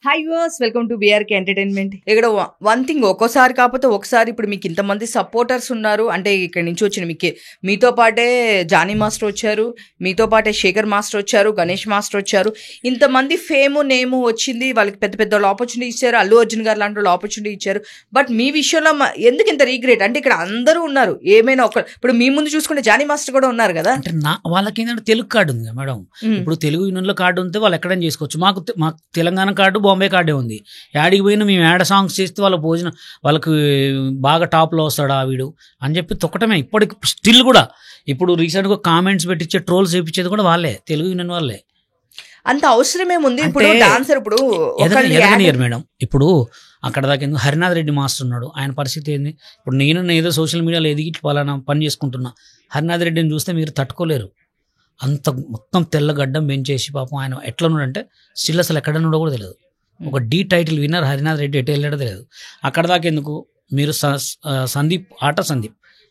Hi viewers, welcome to BRK entertainment. ఇక్కడ one thing, ఒక్కోసారి కాకపోతే ఒకసారి ఇప్పుడు మీకు ఇంతమంది సపోర్టర్స్ ఉన్నారు అంటే ఇక్కడ నుంచి వచ్చిన మీతో పాటే జానీ మాస్టర్ వచ్చారు, మీతో పాటే శేఖర్ మాస్టర్ వచ్చారు, గణేష్ మాస్టర్ వచ్చారు. ఇంతమంది నేము వచ్చింది, వాళ్ళకి పెద్ద పెద్ద ఆపర్చునిటీ ఇచ్చారు, అల్లు అర్జున్ గారు లాంటి వాళ్ళు ఆపర్చునిటీ ఇచ్చారు. బట్ మీ విషయంలో ఎందుకు ఇంత రీగ్రెట్ అంటే ఇక్కడ అందరూ ఉన్నారు, ఏమైనా ఇప్పుడు మీ ముందు చూసుకుంటే జానీ మాస్టర్ కూడా ఉన్నారు కదా. అంటే వాళ్ళకి ఏంటంటే తెలుగు కార్డు ఉంది మేడం. ఇప్పుడు తెలుగు యూనియన్లో కార్డు ఉంటే వాళ్ళు ఎక్కడైనా చేసుకోవచ్చు. మాకు తెలంగాణ కార్డు, బాంబే కార్డే ఉంది. యాడికి పోయినా మేము యాడ సాంగ్స్ చేస్తే వాళ్ళ భోజనం వాళ్ళకి బాగా టాప్లో వస్తాడా వీడు అని చెప్పి తొక్కటమే. ఇప్పటికి స్టిల్ కూడా ఇప్పుడు రీసెంట్గా కామెంట్స్ పెట్టించే ట్రోల్స్ చేయించేది కూడా వాళ్ళే, తెలుగు యూనియన్ వాళ్ళే. అంత అవసరమేముంది? ఇప్పుడు డాన్సర్ ఇప్పుడు ఎదగనియర్ మేడం. ఇప్పుడు అక్కడ దాకా ఎందుకు హరినాథ్ రెడ్డి మాస్టర్ ఉన్నాడు, ఆయన పరిస్థితి ఏంది? ఇప్పుడు నేను ఏదో సోషల్ మీడియాలో ఎదిగి పలానా పని చేసుకుంటున్నా, హరినాథ్ రెడ్డిని చూస్తే మీరు తట్టుకోలేరు. అంత మొత్తం తెల్లగడ్డం పెంచేసి పాపం ఆయన ఎట్లా ఉన్నాడంటే స్టిల్ అసలు ఎక్కడ ఉన్నాడో కూడా తెలియదు. ఒక డీ టైటిల్ విన్నర్ హరినాథ్ రెడ్డి ఎటు వెళ్ళాడో తెలియదు. అక్కడ దాకా ఎందుకు మీరు సందీప్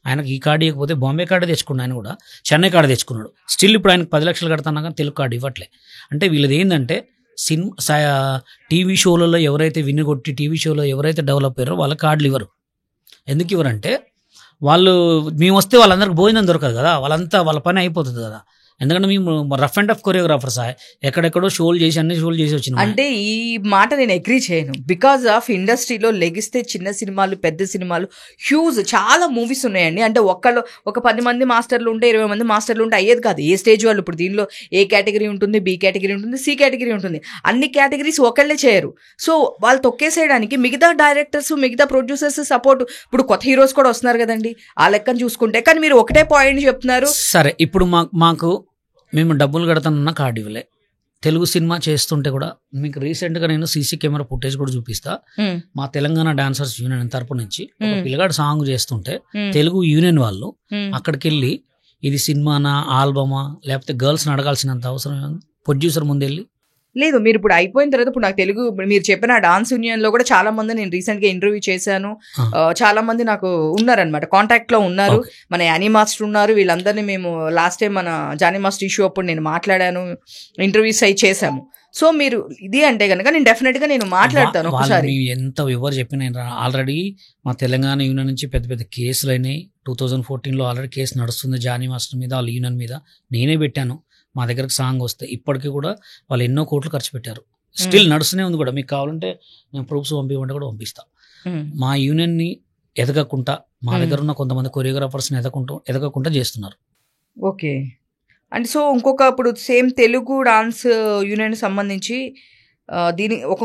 ఆయనకు ఈ కార్డు ఇవ్వకపోతే బాంబే కార్డు తెచ్చుకున్నాడు, ఆయన కూడా చెన్నై కార్డు తెచ్చుకున్నాడు. స్టిల్ ఇప్పుడు ఆయనకు 10 లక్షలు కడతానా కానీ తెలుగు కార్డు ఇవ్వట్లే. అంటే వీళ్ళది ఏంటంటే టీవీ షోలలో ఎవరైతే వినిగొట్టి టీవీ షోలో ఎవరైతే డెవలప్ అయ్యారో వాళ్ళ కార్డులు ఇవ్వరు. ఎందుకు ఇవ్వరంటే వాళ్ళు మేము వస్తే వాళ్ళందరికి భోజనం దొరకదు కదా, వాళ్ళ పని అయిపోతుంది కదా. ఎందుకంటే మేము రఫ్ అండ్ టఫ్ కొరియోగ్రాఫర్స్ ఎక్కడెక్కడో షోలు చేసి అన్ని షోలు చేసి వచ్చిన. అంటే ఈ మాట నేను అగ్రీ చేయను. బికాజ్ ఆఫ్ ఇండస్ట్రీలో లెగిస్తే చిన్న సినిమాలు, పెద్ద సినిమాలు, హ్యూజ్ చాలా మూవీస్ ఉన్నాయండి. అంటే ఒక 10 మంది మాస్టర్లు ఉంటే 20 మంది మాస్టర్లు ఉంటే అయ్యేది కాదు. ఏ స్టేజ్ వాళ్ళు ఇప్పుడు దీనిలో ఏ కేటగిరీ ఉంటుంది, బి కేటగిరీ ఉంటుంది, సి కేటగిరీ ఉంటుంది. అన్ని కేటగిరీస్ ఒకళ్ళే చేయరు. సో వాళ్ళు తొక్కేసేయడానికి మిగతా డైరెక్టర్స్, మిగతా ప్రొడ్యూసర్స్ సపోర్ట్. ఇప్పుడు కొత్త హీరోస్ కూడా వస్తున్నారు కదండి, ఆ లెక్కను చూసుకుంటే. కానీ మీరు ఒకటే పాయింట్ చెప్తున్నారు. సరే, ఇప్పుడు మాకు మేము డబ్బులు కడతానన్న కార్డు ఇవ్వలే. తెలుగు సినిమా చేస్తుంటే కూడా మీకు రీసెంట్గా నేను సీసీ కెమెరా ఫుటేజ్ కూడా చూపిస్తా. మా తెలంగాణ డాన్సర్స్ యూనియన్ తరపు నుంచి ఒక పిల్లగాడు సాంగ్ చేస్తుంటే తెలుగు యూనియన్ వాళ్ళు అక్కడికి వెళ్ళి ఇది సినిమానా, ఆల్బమా, లేకపోతే గర్ల్స్ అడగాల్సినంత అవసరం ప్రొడ్యూసర్ ముందెళ్ళి లేదు. మీరు ఇప్పుడు అయిపోయిన తర్వాత ఇప్పుడు నాకు తెలుగు మీరు చెప్పిన డాన్స్ యూనియన్ లో కూడా చాలా మంది నేను రీసెంట్ గా ఇంటర్వ్యూ చేశాను. చాలా మంది నాకు ఉన్నారనమాట, కాంటాక్ట్ లో ఉన్నారు. మన యానీ మాస్టర్ ఉన్నారు. వీళ్ళందరినీ మేము లాస్ట్ టైం మన జానీ మాస్టర్ ఇష్యూ అప్పుడు నేను మాట్లాడాను, ఇంటర్వ్యూస్ అయి చేశాము. సో మీరు ఇది అంటే కనుక నేను డెఫినెట్ గా నేను మాట్లాడతాను ఒకసారి. ఎంత ఎవరు చెప్పిన ఆల్రెడీ మా తెలంగాణ యూనియన్ నుంచి పెద్ద పెద్ద కేసులు అయినాయి. 2014లో ఆల్రెడీ కేసు నడుస్తుంది జానీ మాస్టర్ మీద, వాళ్ళ యూనియన్ మీద. నేనే పెట్టాను. మా దగ్గరకు సాంగ్ వస్తే ఇప్పటికీ కూడా వాళ్ళు ఎన్నో కోట్లు ఖర్చు పెట్టారు. స్టిల్ నడుస్తూనే ఉంది కూడా. మీకు కావాలంటే నేను ప్రూఫ్స్ పంపించమంటే కూడా పంపిస్తా. మా యూనియన్ని ఎదగకుండా మా దగ్గర ఉన్న కొంతమంది కొరియోగ్రాఫర్స్ని ఎదగకుండా చేస్తున్నారు. ఓకే. అంటే సో ఇప్పుడు సేమ్ తెలుగు డాన్స్ యూనియన్ సంబంధించి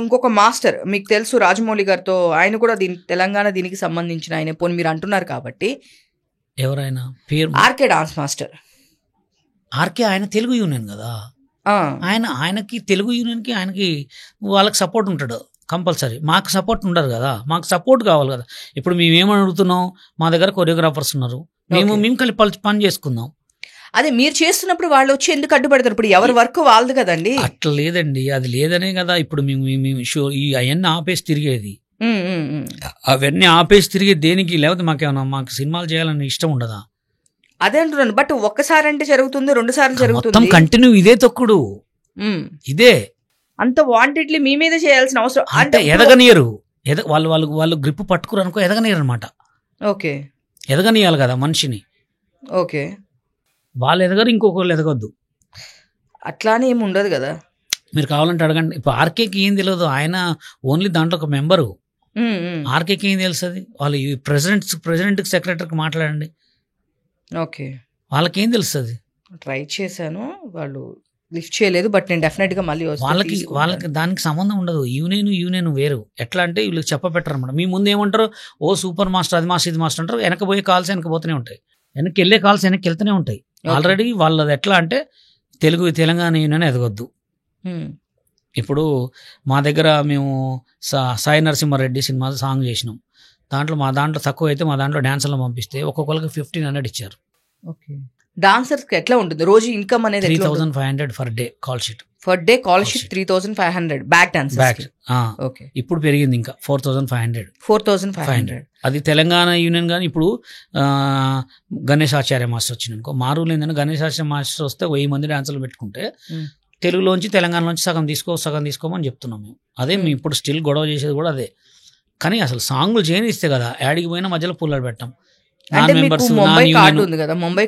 ఇంకొక మాస్టర్ మీకు తెలుసు, రాజమౌళి గారితో, ఆయన కూడా తెలంగాణ దీనికి సంబంధించిన ఆయన. పోనీ మీరు అంటున్నారు కాబట్టి ఎవరైనా పేరు ఆర్కే డాన్స్ మాస్టర్. ఆర్కే ఆయన తెలుగు యూనియన్ కదా, ఆయనకి తెలుగు యూనియన్కి ఆయనకి వాళ్ళకి సపోర్ట్ ఉంటాడు కంపల్సరీ. మాకు సపోర్ట్ ఉండరు కదా, మాకు సపోర్ట్ కావాలి కదా. ఇప్పుడు మేము ఏమని అడుగుతున్నాం, మా దగ్గర కొరియోగ్రాఫర్స్ ఉన్నారు, మేము కలిపి పని చేసుకుందాం. అదే మీరు చేస్తున్నప్పుడు వాళ్ళు వచ్చి ఎందుకు అడ్డుపడతారు? ఇప్పుడు ఎవరి వర్క్ వాళ్ళది కదండి. అట్లా లేదండి, అది లేదనే కదా ఇప్పుడు మేము షో అవన్నీ ఆపేసి తిరిగేది. అవన్నీ ఆపేసి తిరిగేది దేనికి? లేకపోతే మాకు సినిమాలు చేయాలని ఇష్టం ఉండదా? అదే అంటున్నాను. బట్ ఒక్కసారి అంటే జరుగుతుంది, 2 సార్లు జరుగుతుంది, కంటిన్యూ ఇదే తొక్కుడు, ఇదే అంత వాంటెడ్లీ మీ మీద చేయాల్సిన అవసరం అంటే ఎదగనియరు. వాళ్ళు గ్రిప్ పట్టుకురు అనుకో, ఎదగనియరు అనమాట. ఓకే, ఎదగనియాలి కదా మనిషిని. ఓకే, వాళ్ళు ఎదగరు, ఇంకొకళ్ళు ఎదగొద్దు, అట్లానే ఏమి ఉండదు కదా. మీరు కావాలంటే అడగండి. ఇప్పుడు ఆర్కేకి ఏం తెలియదు, ఆయన ఓన్లీ దాంట్లో ఒక మెంబరు. ఆర్కేకి ఏం తెలుస్తుంది? వాళ్ళు ప్రెసిడెంట్కి సెక్రటరీకి మాట్లాడండి, ఓకే, వాళ్ళకేం తెలుస్తుంది? ట్రై చేశాను, వాళ్ళు లిఫ్ట్ చేయలేదు. బట్ నేను డెఫినెట్ గా మళ్ళీ వాళ్ళకి దానికి సంబంధం ఉండదు. యూనియన్ వేరు. ఎట్లా అంటే వీళ్ళకి చెప్పబెట్టరు అనమాట. మీ ముందు ఏమంటారు, ఓ సూపర్ మాస్టర్, అది మాస్టర్, ఇది మాస్టర్ అంటారు. వెనక పోయే కాల్స్ వెనక పోతూనే ఉంటాయి, వెనక్కి వెళ్ళే కాల్స్ వెనక్కి వెళ్తూనే ఉంటాయి. ఆల్రెడీ వాళ్ళది ఎట్లా అంటే తెలంగాణ యూనియన్ ఎదగొద్దు. ఇప్పుడు మా దగ్గర మేము సాయి నరసింహారెడ్డి సినిమా సాంగ్ చేసినాం. మా దాంట్లో తక్కువ అయితే మా దాంట్లో డాన్సర్లు పంపిస్తే ఒక్కొక్కరికి 1500 ఇచ్చారు. ఓకే, డాన్సర్స్ ఎట్లా ఉంటుంది రోజు ఇన్కమ్ అనేది? 3500 for day call sheet. 3500 back dancers. Okay, ఇప్పుడు పెరిగింది ఇంకా 4500. అది తెలంగాణ యూనియన్. కానీ ఇప్పుడు గణేష్ ఆచార్య మాస్టర్ వచ్చింది అనుకో, మారూలు ఏంటంటే గణేష్ ఆచార్య మాస్టర్ వస్తే 1000 మంది డాన్సర్లు పెట్టుకుంటే తెలుగులోంచి తెలంగాణలోంచి సగం తీసుకోమని చెప్తున్నాం మేము. అదే మేము ఇప్పుడు స్టిల్ గొడవ చేసేది కూడా అదే. కానీ అసలు సాంగులు చేయనిస్తే కదా యాడికి పోయినా మధ్యలో పుల్లలు పెట్టాం. అంటే మీకు ముంబై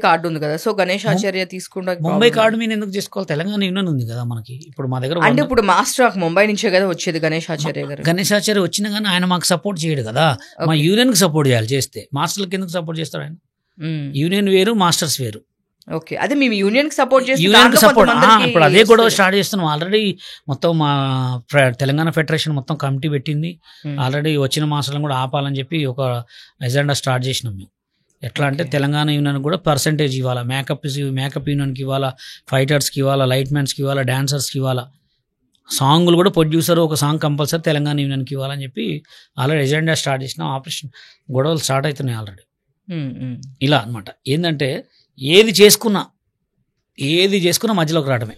కార్డు ఉంది కదా, సో గణేష్ ఆచార్య తీసుకుంటా. ముంబై కార్డు మీద ఎందుకు చేసుకోవాలి, తెలంగాణ యూనియన్ ఉంది కదా మనకి. ఇప్పుడు మా దగ్గర అంటే ఇప్పుడు మాస్టర్ ముంబై నుంచే కదా వచ్చేది గణేష్ ఆచార్య గారు. గణేష్ ఆచార్య వచ్చినా కానీ ఆయన మాకు సపోర్ట్ చేయడు కదా, మా యూనియన్ కి సపోర్ట్ చేయాలి. చేస్తే మాస్టర్లకు ఎందుకు సపోర్ట్ చేస్తాడు ఆయన? యూనియన్ వేరు, మాస్టర్స్ వేరు. ఓకే, అదే మేము యూనియన్ కి సపోర్ట్ చేస్తాం. ఇప్పుడు అదే గొడవ స్టార్ట్ చేస్తున్నాం. ఆల్రెడీ మొత్తం మా తెలంగాణ ఫెడరేషన్ మొత్తం కమిటీ పెట్టింది. ఆల్రెడీ వచ్చిన మాస్టర్లను కూడా ఆపాలని చెప్పి ఒక ఎజెండా స్టార్ట్ చేసినాం మేము. ఎట్లా అంటే తెలంగాణ యూనియన్ కూడా పర్సంటేజ్ ఇవ్వాలా, మేకప్ యూనియన్కి ఇవ్వాలా, ఫైటర్స్కి ఇవ్వాలా, లైట్ మ్యాన్స్కి ఇవ్వాలా, డాన్సర్స్కి ఇవ్వాలా, సాంగులు కూడా ప్రొడ్యూసర్ ఒక సాంగ్ కంపల్సరీ తెలంగాణ యూనియన్కి ఇవ్వాలని చెప్పి ఆల్రెడీ ఎజెండా స్టార్ట్ చేసినాం. ఆపరేషన్ గొడవలు స్టార్ట్ అవుతున్నాయి ఆల్రెడీ. ఇలా అనమాట. ఏంటంటే ఏది చేసుకున్నా మధ్యలోకి రావడమే.